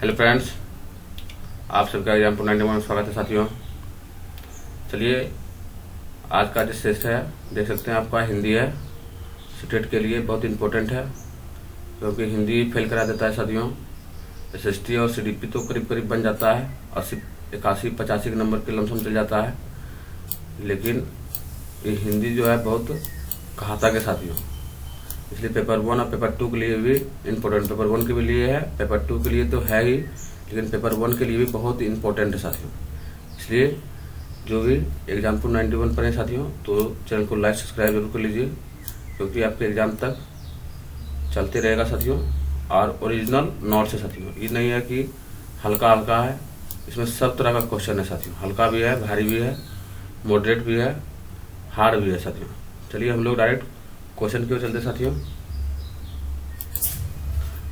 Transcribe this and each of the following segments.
Hello friends, आप सबका exam 91 में स्वागत है साथियों। चलिए, आज का जो सेशन है देख सकते हैं आपका हिंदी है। स्टेट के लिए बहुत इम्पोर्टेंट है क्योंकि हिंदी फेल करा देता है साथियों। SST और CDP तो करीब करीब बन जाता है, 80, 81, 85 के नंबर के लमसम चल जाता है, लेकिन ये हिंदी जो है बहुत घातक है साथियों। इसलिए पेपर 1 और पेपर 2 के लिए भी इम्पोर्टेंट, पेपर 1 के भी लिए है, पेपर 2 के लिए तो है ही, लेकिन पेपर 1 के लिए भी बहुत इम्पोर्टेंट है साथियों। इसलिए जो भी एग्जाम 91 पढ़े साथियों, तो चैनल को लाइक सब्सक्राइब जरूर कर लीजिए क्योंकि आपके एग्जाम तक चलते रहेगा साथियों। और ओरिजिनल नोट्स है साथियों, ये नहीं है कि हल्का हल्का है, इसमें सब तरह का क्वेश्चन है साथियों। हल्का भी है, भारी भी है, मॉडरेट भी है, हार्ड भी है साथियों। चलिए हम लोग डायरेक्ट क्वेश्चन की ओर चलते साथियों।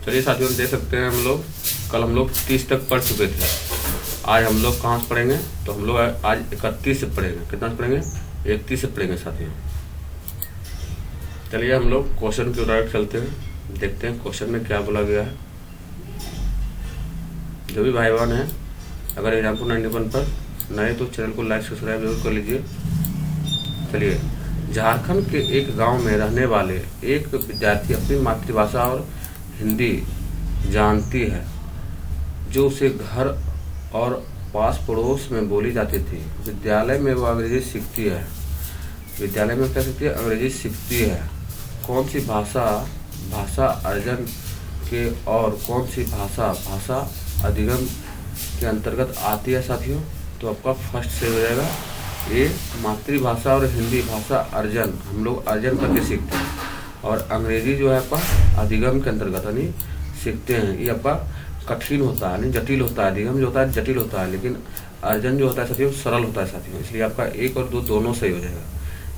चलिए साथियों, देख सकते हैं कल हम लोग 30 तक पढ़ चुके थे। आज हम लोग कहाँ से पढ़ेंगे, तो हम लोग आज 31 से पढ़ेंगे। कितना से पढ़ेंगे? 31 से पढ़ेंगे साथियों। चलिए हम लोग क्वेश्चन की ओर डायरेक्ट चलते हैं, देखते हैं क्वेश्चन में क्या बोला गया है। जो भी भाई बहन है, अगर एग्जाम 91 पर नए तो चैनल को लाइक सब्सक्राइब जरूर कर लीजिए। चलिए, झारखंड के एक गांव में रहने वाले एक विद्यार्थी अपनी मातृभाषा और हिंदी जानती है जो उसे घर और पास पड़ोस में बोली जाती थी। विद्यालय में वो अंग्रेजी सीखती है। विद्यालय में क्या सीखती है? अंग्रेजी सीखती है। कौन सी भाषा अर्जन के और कौन सी भाषा अधिगम के अंतर्गत आती है साथियों? तो आपका फर्स्ट से हो जाएगा ये मातृभाषा और हिंदी भाषा अर्जन, हम लोग अर्जन करके सीखते हैं, और अंग्रेजी जो है आपका अधिगम के अंतर्गत यानी सीखते हैं। ये आपका कठिन होता है यानी जटिल होता है, अधिगम जो होता है जटिल होता है, लेकिन अर्जन जो होता है साथियों सरल होता है साथियों। इसलिए आपका 1 और 2 दोनों सही हो जाएगा।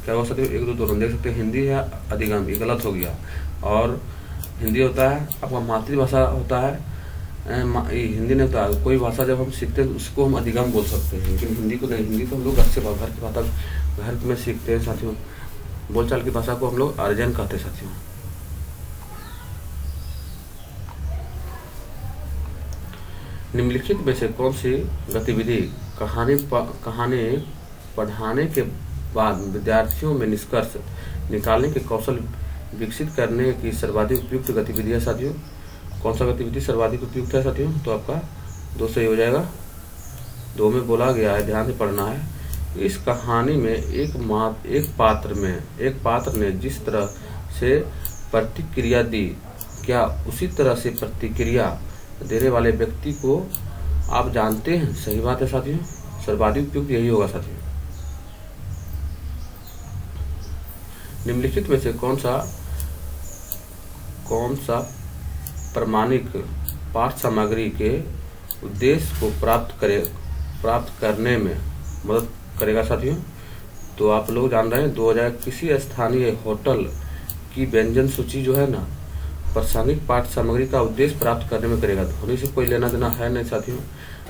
क्या हो साथियों? 1, 2 दोनों। देख सकते हैं हिंदी है अधिगम, ये गलत हो गया। और हिंदी होता है आपका मातृभाषा होता है, हिंदी नहीं होता। कोई भाषा जब हम सीखते हैं उसको हम अधिगम बोल सकते हैं, लेकिन हिंदी को नहीं। हिंदी को हम लोग घर की भाषा घर में सीखते हैं साथियों। बोलचाल की भाषा को हम लोग अर्जन कहते हैं साथियों। निम्नलिखित में से कौन सी गतिविधि कहानी पढ़ाने के बाद विद्यार्थियों में निष्कर्ष निकालने के कौशल विकसित करने की सर्वाधिक उपयुक्त गतिविधि है साथियों? कौन सा गतिविधि सर्वाधिक उपयुक्त है साथियों? तो आपका 2 सही हो जाएगा। 2 में बोला गया है, ध्यान से पढ़ना है। इस कहानी में एक पात्र ने जिस तरह से प्रतिक्रिया दी, क्या उसी तरह से प्रतिक्रिया देने वाले व्यक्ति को आप जानते हैं? सही बात है साथियों, सर्वाधिक उपयुक्त यही होगा साथियों। निम्नलिखित में से कौन सा प्रमाणिक पाठ सामग्री के उद्देश्य को प्राप्त करने में मदद करेगा साथियों? तो आप लोग जान रहे हैं 2000 किसी स्थानीय होटल की व्यंजन सूची जो है ना, प्रासंगिक पाठ सामग्री का उद्देश्य प्राप्त करने में करेगा। ध्वनि से कोई लेना देना है नहीं साथियों।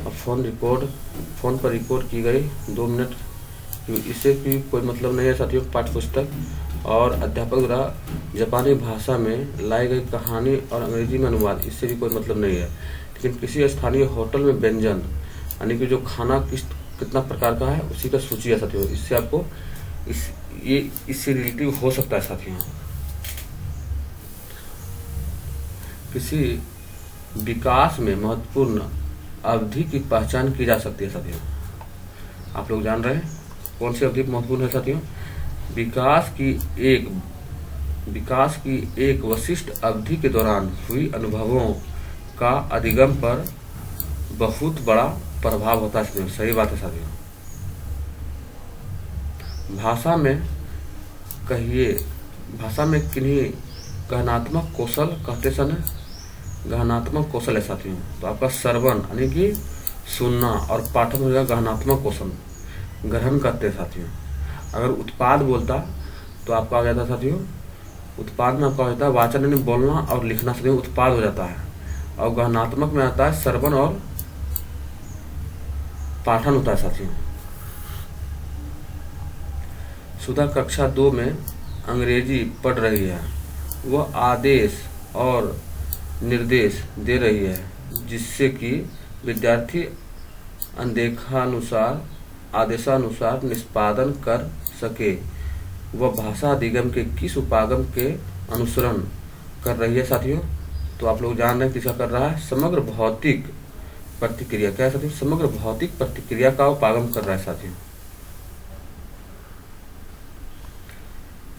अब फोन पर रिकॉर्ड की गई 2 मिनट, इससे भी कोई मतलब नहीं है साथियों। पाठ्य पुस्तक और अध्यापक द्वारा जापानी भाषा में लाई गई कहानी और अंग्रेजी में अनुवाद, इससे भी कोई मतलब नहीं है। लेकिन किसी स्थानीय होटल में व्यंजन यानी कि जो खाना कितना प्रकार का है उसी का सूची है साथियों। इससे आपको इससे रिलेटिव हो सकता है साथियों। किसी विकास में महत्वपूर्ण अवधि की पहचान की जा सकती है साथियों। आप लोग जान रहे हैं कौन सी अवधि महत्वपूर्ण है साथियों? विकास की एक विशिष्ट अवधि के दौरान हुई अनुभवों का अधिगम पर बहुत बड़ा प्रभाव होता है साथियों। सही बात है साथियों। भाषा में किन्हीं गहनात्मक कौशल कहते समय गहनात्मक कौशल है साथियों। तो आपका श्रवण यानी कि सुनना और पाठन हो जाएगा गहनात्मक कौशल, ग्रहण करते हैं साथियों। अगर उत्पाद बोलता तो आपका हो जाता साथियों, उत्पाद में आपका हो जाता है वाचन यानी बोलना और लिखना साथियों, उत्पाद हो जाता है। और गहनात्मक में आता है श्रवण और पाठन होता है साथियों। सुधा कक्षा 2 में अंग्रेजी पढ़ रही है। वह आदेश और निर्देश दे रही है। जिससे कि विद्यार्थी आदेशानुसार निष्पादन कर सके। वह भाषा अधिगम के किस उपागम के अनुसरण कर रही है साथियों? तो आप लोग जान रहे हैं किसका कर रहा है? समग्र भौतिक प्रतिक्रिया। क्या है साथियों? समग्र भौतिक प्रतिक्रिया का उपागम कर रहा है साथियों।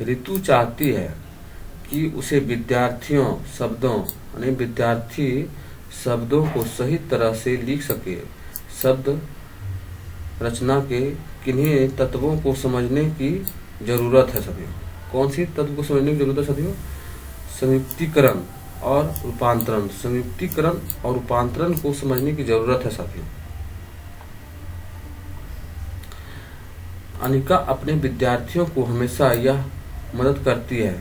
ऋतु चाहती है कि उसे विद्यार्थी शब्दों को सही तरह से लिख सके। शब्द रचना के किन्हीं तत्वों को समझने की जरूरत है साथियों। कौन सी तत्व को समझने की जरूरत है साथियों? संयुक्तिकरण और रूपांतरण को समझने की जरूरत है साथियों। अनिका अपने विद्यार्थियों को हमेशा यह मदद करती है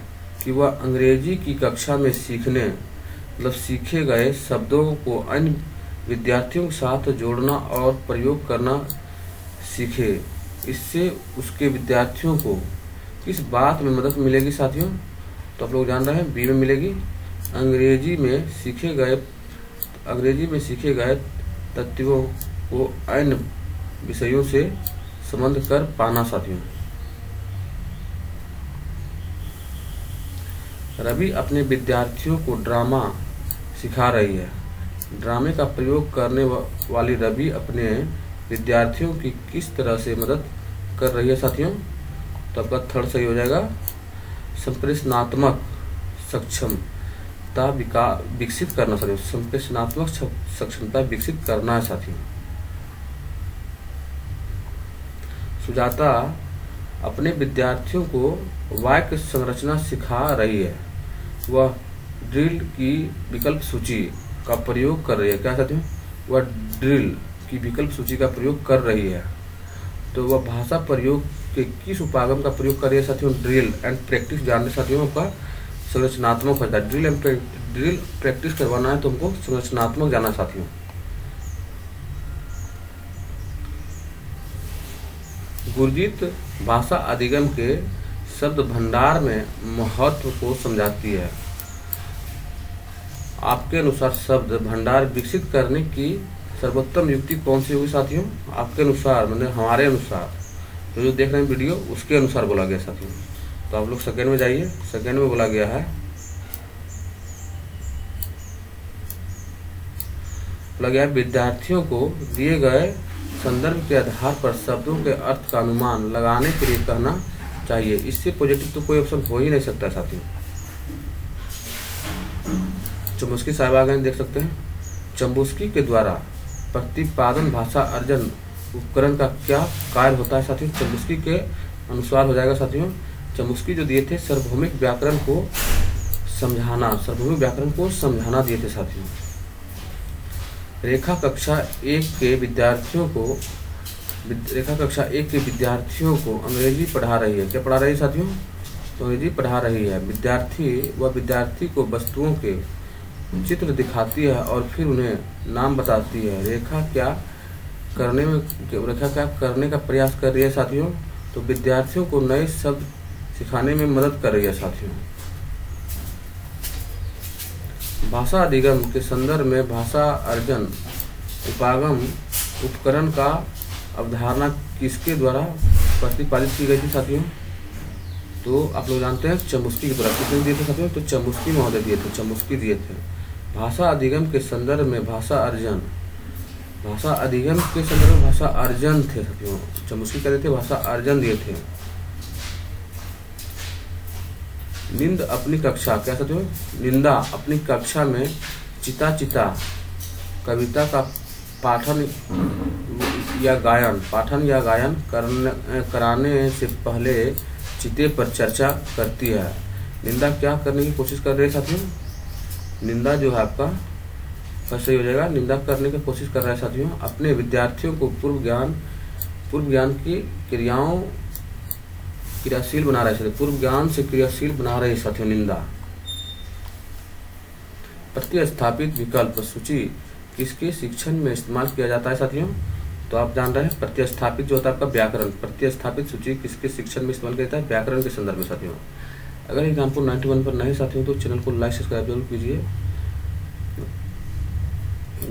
कि वह अंग्रेजी की कक्षा में सीखे गए शब्दों को अन्य विद्यार्थियों के साथ जोड़ना और प्रयोग करना सीखे। इससे उसके विद्यार्थियों को किस बात में मदद मिलेगी साथियों? तो आप लोग जान रहे हैं बी में मिलेगी। अंग्रेजी में सीखे गए तत्वों को अन्य विषयों से संबंध कर पाना साथियों। रवि अपने विद्यार्थियों को ड्रामा सिखा रही है। ड्रामे का प्रयोग करने वाली रवि अपने विद्यार्थियों की किस तरह से मदद कर रही है साथियों? तो आपका थर्ड सही हो जाएगा। संप्रेषणात्मक सक्षमता विकसित करना साथियों। संप्रेषणात्मक सक्षमता विकसित करना है साथियों। सुजाता अपने विद्यार्थियों को वाक्य संरचना सिखा रही है। वह ड्रिल की विकल्प सूची का प्रयोग कर रही है। क्या साथियों? वह ड्रिल की विकल्प सूची का प्रयोग कर रही है। तो वह भाषा प्रयोग के किस उपागम का प्रयोग कर रही है साथियों? ड्रिल एंड प्रैक्टिस जानने साथियों का संरचनात्मक होता है। ड्रिल प्रैक्टिस करवाना है तो हमको संरचनात्मक जाना साथियों। गुरजीत भाषा अधिगम के शब्द भंडार में महत्व को समझाती है। आपके अनुसार शब्द भंडार विकसित करने की सर्वोत्तम युक्ति कौन सी होगी साथियों? आपके अनुसार मतलब हमारे अनुसार, तो जो देख रहे हैं वीडियो उसके अनुसार बोला गया साथियों। तो आप लोग सेकंड में जाइए। सेकंड में बोला गया है विद्यार्थियों को दिए गए संदर्भ के आधार पर शब्दों के अर्थ का अनुमान लगाने के लिए कहना चाहिए। इससे पॉजिटिव तो कोई ऑप्शन हो ही नहीं सकता साथियों। चम्बुस्की साहब आ गए, देख सकते हैं। चम्बुस्की के द्वारा प्रतिपादन भाषा अर्जन उपकरण का क्या कार्य होता है साथियों? चम्बुस्की के अनुसार हो जाएगा साथियों। चम्बुस्की जो दिए थे सार्वभौमिक व्याकरण को समझाना दिए थे साथियों। रेखा कक्षा एक के विद्यार्थियों को अंग्रेजी पढ़ा रही है। क्या पढ़ा रही है साथियों? तो अंग्रेजी पढ़ा रही है। विद्यार्थी को वस्तुओं के चित्र दिखाती है और फिर उन्हें नाम बताती है। रेखा क्या करने का प्रयास कर रही है साथियों? तो विद्यार्थियों को नए शब्द सिखाने में मदद कर रही है साथियों। भाषा अधिगम के संदर्भ में भाषा अर्जन उपागम उपकरण का अवधारणा किसके द्वारा प्रतिपादित की गई थी साथियों? तो आप लोग जानते हैं चम्बुस्की के द्वारा। किसने दिए थे साथियों? तो चम्बुस्की महोदय दिए थे, चम्बुस्की दिए थे। भाषा अधिगम के संदर्भ में भाषा अर्जन थे साथियों। चम्बुस्की कहते थे भाषा अर्जन दिए थे। निंदा अपनी कक्षा में चिता कविता का पाठन या गायन कराने से पहले चिते पर चर्चा करती है। निंदा क्या करने की कोशिश कर रहे हैं साथियों? निंदा जो है आपका सही हो जाएगा। निंदा करने की कोशिश कर रहा है साथियों। अपने विद्यार्थियों को पूर्व ज्ञान की क्रियाशील बना रहे हैं। पूर्व ज्ञान से क्रियाशील बना रहे हैं साथियों निंदा। प्रतिस्थापित विकल्प सूची किसके शिक्षण में इस्तेमाल किया जाता है साथियों? तो आप जान रहे हैं प्रतिस्थापित जो होता है आपका व्याकरण। प्रतिस्थापित सूची किसके शिक्षण में इस्तेमाल किया जाता है? व्याकरण के संदर्भ में साथियों। अगर एग्जाम्पल 91 पर नहीं साथियों तो चैनल को लाइक सब्सक्राइब जरूर कीजिए।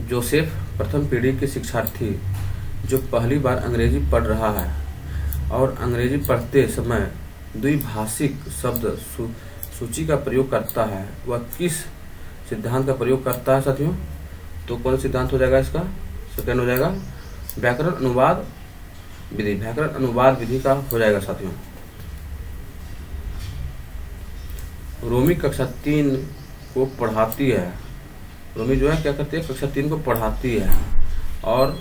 जोसेफ प्रथम पीढ़ी के शिक्षार्थी जो पहली बार अंग्रेजी पढ़ रहा है और अंग्रेजी पढ़ते समय द्विभाषिक शब्द सूची का प्रयोग करता है, वह किस सिद्धांत का प्रयोग करता है साथियों? तो कौन सिद्धांत हो जाएगा इसका? सेकंड हो जाएगा व्याकरण अनुवाद विधि। व्याकरण अनुवाद विधि का हो जाएगा साथियों। रोमी कक्षा 3 को पढ़ाती है। रोमी जो है क्या करती है? कक्षा 3 को पढ़ाती है और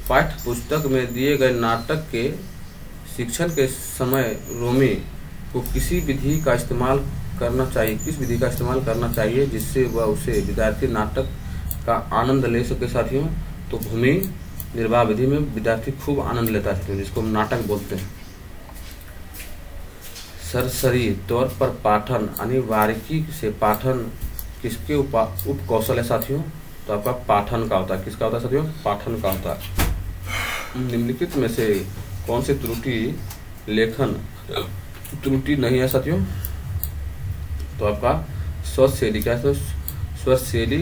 पाठ्य पुस्तक में दिए गए नाटक के शिक्षण के समय रोमी को किसी विधि का इस्तेमाल करना चाहिए। किस विधि का इस्तेमाल करना चाहिए जिससे वह उसे विद्यार्थी नाटक का आनंद ले सके साथियों? तो भूमि निर्वाह विधि में विद्यार्थी खूब आनंद लेता है, जिसको हम नाटक बोलते हैं। सरसरी तौर पर पाठन यानी बारीकी से पाठन किसके उप कौशल है साथियों? तो आपका पाठन का होता है। किसका होता है साथियों? पाठन का होता है। निम्नलिखित में से कौन सी त्रुटि लेखन त्रुटि नहीं है साथियों? तो आपका स्वर शैली क्या है? स्वर शैली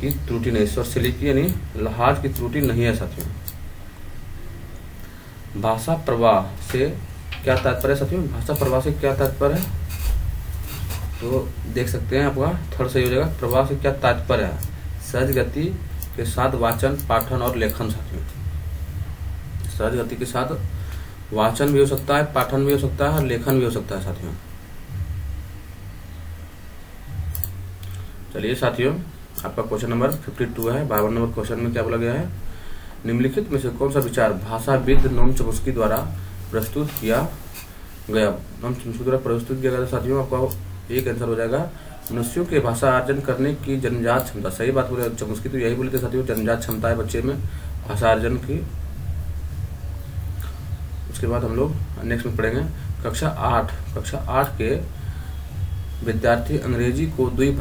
की त्रुटि नहीं, स्वर शैली की यानी लहाज की त्रुटि नहीं है साथियों। भाषा प्रवाह से क्या तात्पर्य है साथियों? भाषा प्रवाह से क्या तात्पर्य है? तो देख सकते हैं आपका थर्ड सही हो जाएगा। प्रवाह से क्या तात्पर्य है? सहज गति के साथ वाचन, पाठन और लेखन साथियों। सहज गति के साथ वाचन भी हो सकता है, पाठन भी हो सकता है और लेखन भी हो सकता है साथियों। चलिए साथियों, आपका क्वेश्चन नंबर 52 है। 52 नंबर क्वेश्चन में क्या बोला गया है? निम्नलिखित में से कौन सा विचार भाषाविद नोम चॉम्स्की द्वारा प्रस्तुत किया गया? नोम चॉम्स्की द्वारा प्रस्तुत किया गया साथियों। आपका एक आंसर हो जाएगा मनुष्यों के भाषा अर्जन करने की जन्मजात क्षमता। सही बात बोले चॉम्स्की, तो यही बोले थे साथियों, जन्मजात क्षमता है बच्चे में भाषा अर्जन की। उसके बाद हम लोग नेक्स्ट में पढ़ेंगे कक्षा 8 के विद्यार्थी अंग्रेजी को द्वितीय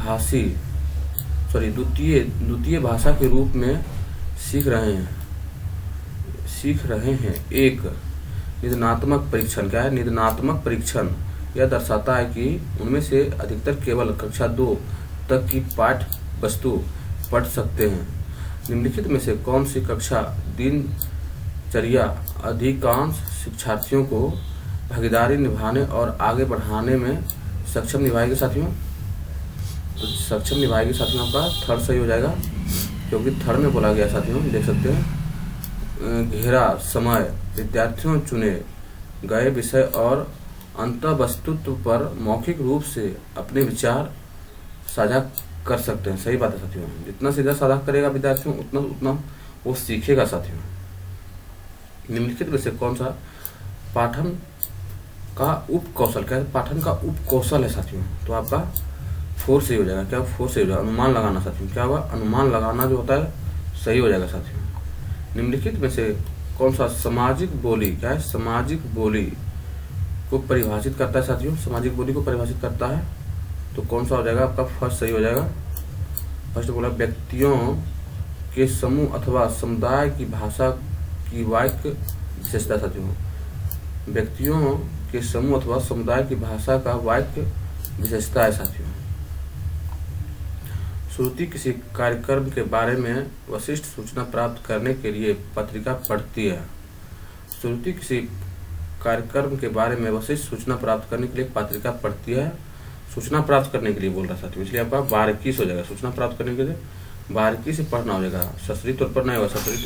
भाषा के रूप में सीख रहे हैं। एक निदानात्मक परीक्षण क्या है? निदानात्मक परीक्षण यह दर्शाता है कि उनमें से अधिकतर केवल कक्षा 2 तक की पाठ्य वस्तु पढ़ सकते हैं। निम्नलिखित में से कौन सी कक्षा दिनचर्या अधिकांश शिक्षार्थियों को भागीदारी निभाने और आगे बढ़ाने में सक्षम निभाएगी साथियों? तो सक्षम निभाएगी साथियों। आपका थर्ड सही हो जाएगा, क्योंकि थर्ड में बोला गया साथियों, देख सकते हैं। घेरा समय विद्यार्थियों चुने गए विषय और अंतःवस्तुत्व पर मौखिक रूप से अपने विचार साझा कर सकते हैं। सही बात है साथियों, जितना सीधा साझा करेगा विद्यार्थियों उतना वो सीखेगा साथियों। निम्नलिखित में से कौन सा पाठन का उप कौशल क्या है? पाठन का उप कौशल है साथियों। तो आपका 4 सही हो जाएगा। क्या 4 सही हो जाएगा? अनुमान लगाना साथियों। क्या होगा? अनुमान लगाना जो होता है सही हो जाएगा साथियों। निम्नलिखित में से कौन सा सामाजिक बोली क्या है? सामाजिक बोली को परिभाषित करता है साथियों। सामाजिक बोली को परिभाषित करता है, तो कौन सा हो जाएगा? आपका फर्स्ट सही हो जाएगा। फर्स्ट बोला व्यक्तियों के समूह अथवा समुदाय की भाषा की वाक्य विशेषता साथियों। व्यक्तियों के समूह अथवा समुदाय की भाषा का वाक्य विशेषता है साथियों। श्रुति किसी कार्यक्रम के बारे में विशिष्ट सूचना प्राप्त करने के लिए पत्रिका पढ़ती है। श्रुति किसी कार्यक्रम के बारे में विशिष्ट सूचना प्राप्त करने के लिए पत्रिका पढ़ती है। सूचना प्राप्त करने के लिए बोल रहा साथियों, इसलिए आपका बारीकी से हो जाएगा। सूचना प्राप्त करने के लिए बारीकी से पढ़ना हो जाएगा, सरसरी तौर पर नहीं होगा। सरसरी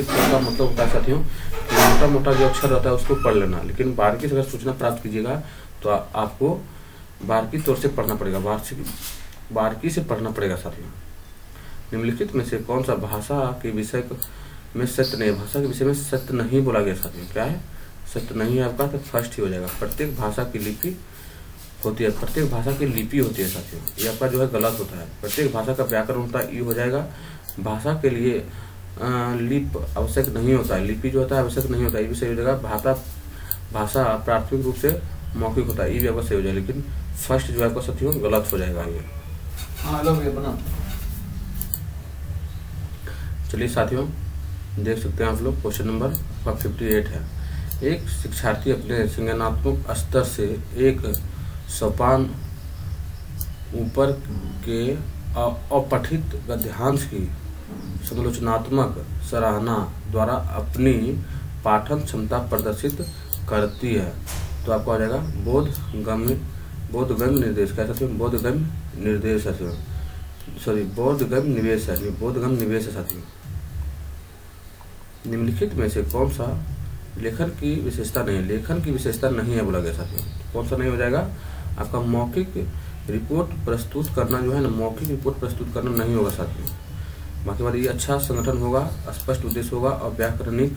तौर का मतलब होता है साथियों कि मोटा मोटा जो अक्षर रहता है उसको पढ़ लेना, लेकिन बारीकी से अगर सूचना प्राप्त कीजिएगा तो आपको बारीकी तौर से पढ़ना पड़ेगा, बारीकी से पढ़ना पड़ेगा साथियों। निम्नलिखित में से कौन सा भाषा के विषय में सत्य नहीं? भाषा के विषय में सत्य नहीं बोला गया साथियों। क्या है? सत्य नहीं है आपका, तो फर्स्ट ही हो जाएगा। प्रत्येक भाषा की लिपि होती है, प्रत्येक भाषा की लिपि होती है साथियों। ये आपका जो है गलत होता है। प्रत्येक भाषा का व्याकरण होता है, ये हो जाएगा। भाषा के लिए लिप आवश्यक नहीं होता है, लिपि जो होता है आवश्यक नहीं होता है, ये भी सही हो जाएगा। भाषा प्राथमिक रूप से मौखिक होता है, ये भी आपका सही हो जाएगा। लेकिन फर्स्ट जो है आपका साथियों गलत हो जाएगा ये। चलिए साथियों, देख सकते हैं आप लोग क्वेश्चन नंबर 58 है। एक शिक्षार्थी अपने संज्ञानात्मक स्तर से एक सोपान ऊपर के अपठित गद्यांश की समालोचनात्मक सराहना द्वारा अपनी पाठन क्षमता प्रदर्शित करती है। तो आपको आ जाएगा बोधगम्य निर्देश, क्या साथियों, बोधगम्य निर्देश साथियों, सॉरी बोधगम्य निवेश है, बोधगम्य निवेश है साथियों। निम्नलिखित में से कौन सा लेखन की विशेषता नहीं है, लेखन की विशेषता नहीं है बोला गया साथियों, कौन सा नहीं हो जाएगा आपका, मौखिक रिपोर्ट प्रस्तुत करना जो है ना, मौखिक रिपोर्ट प्रस्तुत करना नहीं होगा साथियों। बाकी बात ये अच्छा संगठन होगा, स्पष्ट उद्देश्य होगा और व्याकरणिक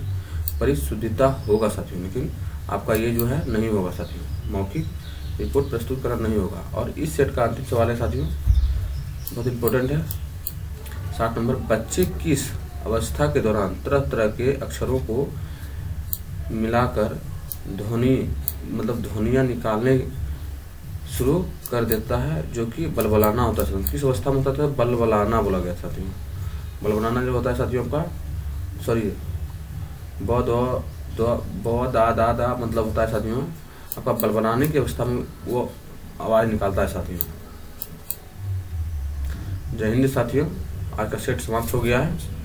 परिशुद्धता होगा साथियों, लेकिन आपका ये जो है नहीं होगा साथियों, मौखिक रिपोर्ट प्रस्तुत करना नहीं होगा। और इस सेट का अंतिम सवाल है साथियों, बहुत इंपॉर्टेंट है, 60 नंबर, बच्चे किस अवस्था के दौरान तरह तरह के अक्षरों को मिलाकर ध्वनि मतलब ध्वनियाँ निकालने शुरू कर देता है, जो कि बलबलाना होता है। किस अवस्था में होता है, बलबलाना बोला गया साथियों। बलबलाना जो होता है साथियों का, सॉरी ब दा दा दा मतलब होता है साथियों आपका बलबलाने की अवस्था में वो आवाज निकालता है साथियों। जय हिंद साथियों, आज का सेट समाप्त हो गया है।